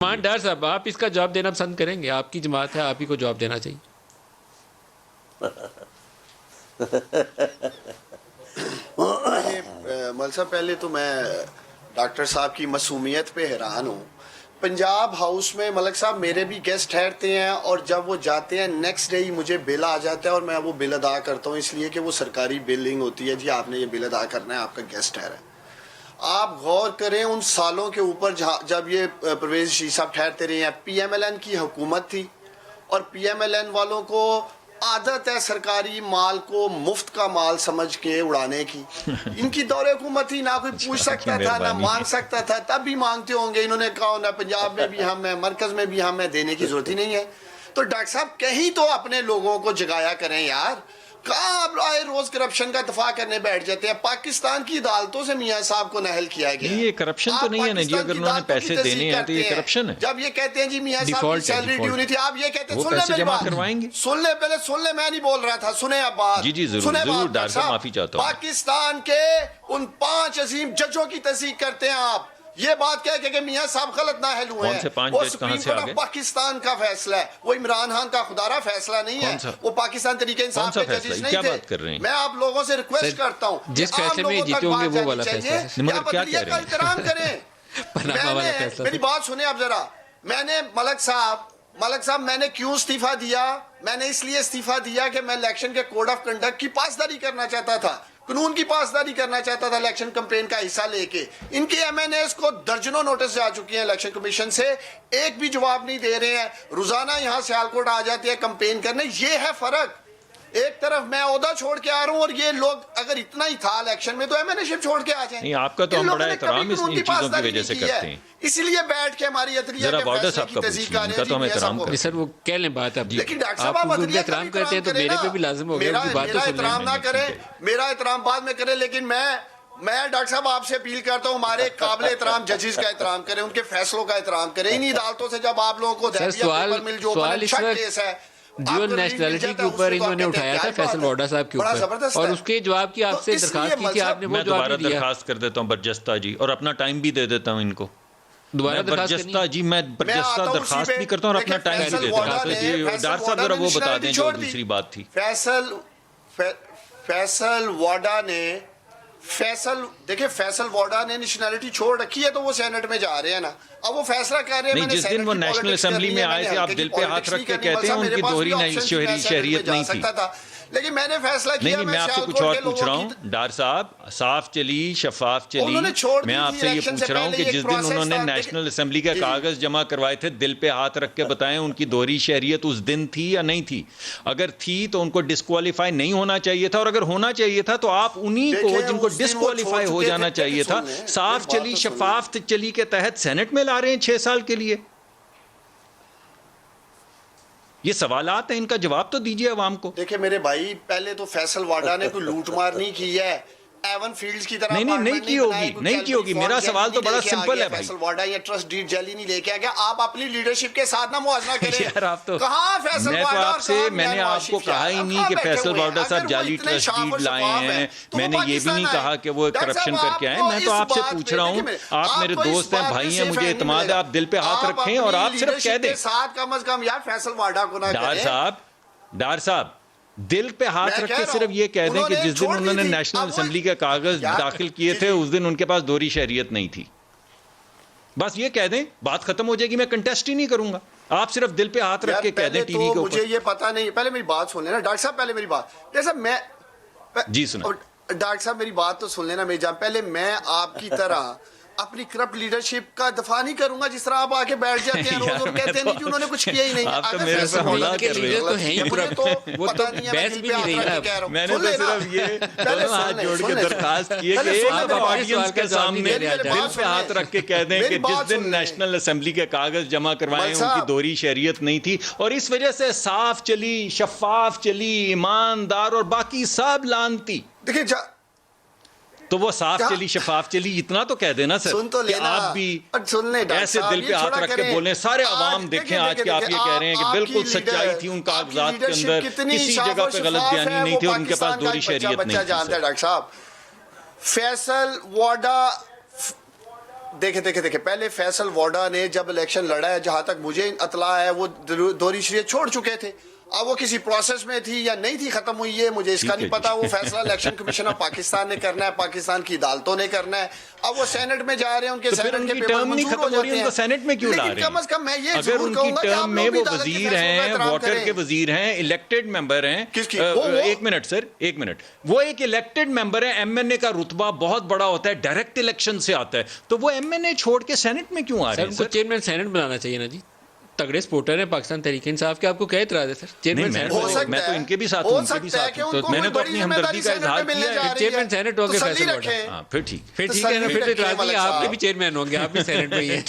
مان ڈار صاحب آپ اس کا جواب دینا پسند کریں گے؟ آپ کی جماعت ہے، آپ ہی کو جواب دینا چاہیے. مل صاحب پہلے تو میں ڈاکٹر صاحب کی معصومیت پہ حیران ہوں. پنجاب ہاؤس میں ملک صاحب میرے بھی گیسٹ ٹھہرتے ہیں اور جب وہ جاتے ہیں نیکسٹ ڈے ہی مجھے بل آ جاتا ہے اور میں وہ بل ادا کرتا ہوں، اس لیے کہ وہ سرکاری بلنگ ہوتی ہے. جی آپ نے یہ بل ادا کرنا ہے، آپ کا گیسٹ ٹھہرا ہے. آپ غور کریں ان سالوں کے اوپر جب یہ پرویز شیخ صاحب ٹھہرتے رہے ہیں. پی ایم ایل این کی حکومت تھی اور پی ایم ایل این والوں کو عادت ہے سرکاری مال کو مفت کا مال سمجھ کے اڑانے کی. ان کی دور حکومت ہی نہ کوئی پوچھ سکتا تھا نہ مانگ سکتا تھا، تب بھی مانگتے ہوں گے. انہوں نے کہا نہ پنجاب میں بھی ہم ہیں، مرکز میں بھی ہم ہیں، دینے کی ضرورت ہی نہیں ہے. تو ڈاکٹر صاحب کہیں تو اپنے لوگوں کو جگایا کریں یار. کہاں آپ آئے روز کرپشن کا دفاع کرنے بیٹھ جاتے ہیں؟ پاکستان کی عدالتوں سے میاں صاحب کو نہل کیا گیا. یہ کرپشن تو نہیں ہے نا جی، اگر انہوں نے پیسے دینے ہیں تو یہ کرپشن ہے. جب یہ کہتے ہیں جی میاں صاحب کی سیلری ڈیو نہیں تھی، آپ یہ کہتے ہیں، وہ سن لیں پیسے میری جمع بات، کروائیں گے. سن لیں پہلے، سن لیں، میں نہیں بول رہا تھا، سنیں اب بات. جی جی ضرور ضرور ڈاکٹر صاحب معافی چاہتا ہوں. پاکستان کے ان 5 عظیم ججوں کی تصدیق کرتے ہیں آپ. یہ بات کہہ کہ میاں صاحب غلط نااہل ہوئے ہیں. کون سے 5 وہ جج کہاں سپریم سے کورٹ آگے؟ آف پاکستان کا فیصلہ ہے، وہ عمران خان کا خدارہ فیصلہ نہیں ہے. وہ پاکستان طریقہ انصاف کے ججز نہیں تھے. میں آپ لوگوں سے ریکویسٹ کرتا ہوں جس فیصلے میں جیتے ہوں گے وہ والا فیصلہ ہے. آپ عدلیہ کا احترام کریں. میری بات سنیں آپ ذرا. میں نے ملک صاحب میں نے کیوں استعفیٰ دیا؟ میں نے اس لیے استعفیٰ دیا کہ میں الیکشن کے کوڈ آف کنڈکٹ کی پاسداری کرنا چاہتا تھا، قانون کی پاسداری کرنا چاہتا تھا الیکشن کمپین کا حصہ لے کے. ان کے ایم این ایز کو درجنوں نوٹس جا چکی ہیں الیکشن کمیشن سے، ایک بھی جواب نہیں دے رہے ہیں. روزانہ یہاں سیالکوٹ آ جاتے ہیں کمپین کرنے. یہ ہے فرق. ایک طرف میں عہدہ چھوڑ کے آ رہا ہوں اور یہ لوگ اگر اتنا ہی تھا الیکشن میں تو ایم این اے شپ چھوڑ کے آ جائیں. نہیں آپ کا تو ہم بڑا احترام اس چیزوں کی وجہ سے کرتے ہیں. اس لیے بیٹھ کے ہماری عدلیہ ذرا کے بارڈر فیصلے صاحب کی کا تصدیق پوچھیں، کر ان رہے کا ہیں. تو ہم احترام کریں. سر وہ کہہ لیں بات اب. لیکن ڈاکٹر آپ صاحب ان کا احترام کرتے ہیں تو میرے پہ بھی لازم ہو گیا. میرا احترام نہ کریں، میرا احترام بعد میں کریں. لیکن میں ڈاکٹر صاحب آپ سے اپیل کرتا ہوں ہمارے قابل احترام ججز کا احترام کریں، ان کے فیصلوں کا احترام کریں. انہی عدالتوں سے جب آپ لوگوں کو پیپر مل جو کیس ہے ڈیول نیشنلٹی کے اوپر انہوں نے اٹھایا تھا فیصل وارڈا صاحب کے اوپر، اور اس کے جواب کی آپ سے درخواست کی تھی، آپ نے وہ میں جواب دوبارہ نہیں دیا. درخواست کر دیتا ہوں برجستہ جی، اور اپنا ٹائم بھی دے دیتا ہوں ان کو. دوبارہ برجستہ جی میں برجستہ درخواست بھی کرتا ہوں اور اپنا ٹائم بھی دیتا ہوں. تو جی ڈاکٹر صاحب ذرا وہ بتا دیں جو دوسری بات تھی. فیصل وارڈا نے نیشنلٹی چھوڑ رکھی ہے تو وہ سینٹ میں جا رہے ہیں نا. اب وہ فیصلہ کر رہے ہیں. نہیں، جس دن وہ نیشنل اسمبلی میں آئے تھے آپ دل پہ ہاتھ رکھ کے کہتے ہیں ان کی دوہری شہریت نہیں تھی. لیکن میں نے فیصلہ کیا. نہیں میں آپ سے کچھ اور پوچھ رہا ہوں ڈار صاحب. صاف چلی شفاف چلی. میں آپ سے یہ پوچھ رہا ہوں کہ جس دن انہوں نے نیشنل اسمبلی کا کاغذ جمع کروائے تھے دل پہ ہاتھ رکھ کے بتائیں ان کی دوہری شہریت اس دن تھی یا نہیں تھی؟ اگر تھی تو ان کو ڈسکوالیفائی نہیں ہونا چاہیے تھا، اور اگر ہونا چاہیے تھا تو آپ انہی کو جن کو ڈسکوالیفائی ہو جانا چاہیے تھا صاف چلی شفاف چلی کے تحت سینٹ میں لا رہے ہیں 6 سال کے لیے. یہ سوالات ہیں، ان کا جواب تو دیجئے عوام کو. دیکھیں میرے بھائی، پہلے تو فیصل وارڈا نے کوئی لوٹ مار نہیں کی ہے. ایون فیلڈز کی طرح نہیں کی ہوگی. میرا سوال تو بڑا سمپل ہے بھائی. فیصل وارڈا یا ٹرسٹ ڈیڈ جعلی نہیں لے کے آ گیا. آپ اپنی لیڈرشپ کے ساتھ نہ موازنہ کریں. یار آپ تو کہاں فیصل وارڈا میں نے آپ کو کہا ہی نہیں کہ فیصل وارڈا صاحب جعلی ٹرسٹ ڈیڈ لائے ہیں. میں نے یہ بھی نہیں کہا کہ وہ کرپشن کر کے آئے. میں تو آپ سے پوچھ رہا ہوں، آپ میرے دوست ہیں، بھائی ہیں، مجھے اعتماد ہے، آپ دل پہ ہاتھ رکھیں اور آپ صرف کہہ دیں. کم از کم یار فیصل وارڈا کو نہ کریں. ڈار صاحب دل پہ ہاتھ رکھ کے صرف یہ کہہ دیں کہ جس دن انہوں نے نیشنل اسمبلی کے کاغذ داخل کیے تھے اس دن ان کے پاس دوہری شہریت نہیں تھی. بس یہ کہہ دیں، بات ختم ہو جائے گی. میں کنٹیسٹ ہی نہیں کروں گا. آپ صرف دل پہ ہاتھ رکھ کے کہہ دیں ٹی وی کے اوپر. مجھے یہ پتا نہیں. پہلے میری بات سن لینا ڈاکٹر صاحب. پہلے میری بات جیسا میں جی سنیں ڈاکٹر صاحب میری بات تو سن لینا میری جان. پہلے میں آپ کی طرح اپنی کرپٹ لیڈرشپ کا دفاع نہیں کروں گا جس طرح آپ آگے بیٹھ جاتے ہیں روز اور کہتے ہیں کہ انہوں نے کچھ کیا ہی نہیں. آپ تو میرے سے حملہ کر رہے ہیں. وہ تو بحث بھی نہیں رہی. میں نے تو صرف یہ دونوں ہاتھ جوڑ کے درخواست کی ہے کہ آپ آڈینس کے سامنے دل پہ ہاتھ رکھ کے کہہ دیں کہ جس دن نیشنل اسمبلی کے کاغذ جمع کروائے ان کی دوہری شہریت نہیں تھی، اور اس وجہ سے صاف چلی، شفاف چلی، ایماندار اور باقی سب لانتی. دیکھیں تو وہ صاف چلی شفاف چلی اتنا تو کہہ دینا سر کہ آپ بھی ایسے دل پہ ہاتھ رکھ کے بولیں. سارے عوام دیکھیں آج کے آپ یہ کہہ رہے ہیں کہ بالکل سچائی تھی ان کاغذات کے اندر، کسی جگہ پہ غلط بیانی نہیں تھی اور ان کے پاس دوہری شہریت نہیں تھی. ڈاکٹر صاحب فیصل وارڈا دیکھیں پہلے فیصل ووڈا نے جب الیکشن لڑا ہے، جہاں تک مجھے اطلاع ہے وہ دوہری شریعت چھوڑ چکے تھے. اب وہ کسی پروسیس میں تھی یا نہیں تھی، ختم ہوئی ہے مجھے اس کا نہیں پتا. وہ فیصلہ الیکشن کمیشن آف پاکستان نے کرنا ہے، پاکستان کی عدالتوں نے کرنا ہے. اب وہ سینٹ میں جا رہے ہیں، ان کے سینٹ کے پیپر منظور ہو جاتے ہیں. سینٹ میں کیوں لا رہے ہیں؟ کم از کم میں یہ اگر ان کی ٹرم میں وہ وزیر ہیں، واٹر کے وزیر ہیں، الیکٹڈ ممبر ہیں. ایک منٹ سر، ایک منٹ. وہ ایک الیکٹڈ ممبر ہے، ایم این اے کا رتبہ بہت بڑا ہوتا ہے، ڈائریکٹ الیکشن سے آتا ہے. تو وہ ایم این اے چھوڑ کے سینٹ میں کیوں آ رہے ہیں؟ سر چیئرمین سینٹ بنانا چاہیے نا جی. تگڑے سپورٹر ہیں پاکستان تحریک انصاف کے، آپ کو کیا اعتراض ہے سر؟ چیئرمین سینٹ میں تو ان کے بھی ساتھ ہوں، ان کے بھی ساتھ ہوں. تو میں نے تو اپنی ہمدردی کا اظہار کیا ہے. چیئرمین سینٹ ہو گئے فیصل ووڈا. ہاں پھر ٹھیک ہے نا، پھر تو اعتراض نہیں ہے، آپ کے بھی چیئرمین ہوں گے، آپ بھی سینٹ میں ہی ہیں.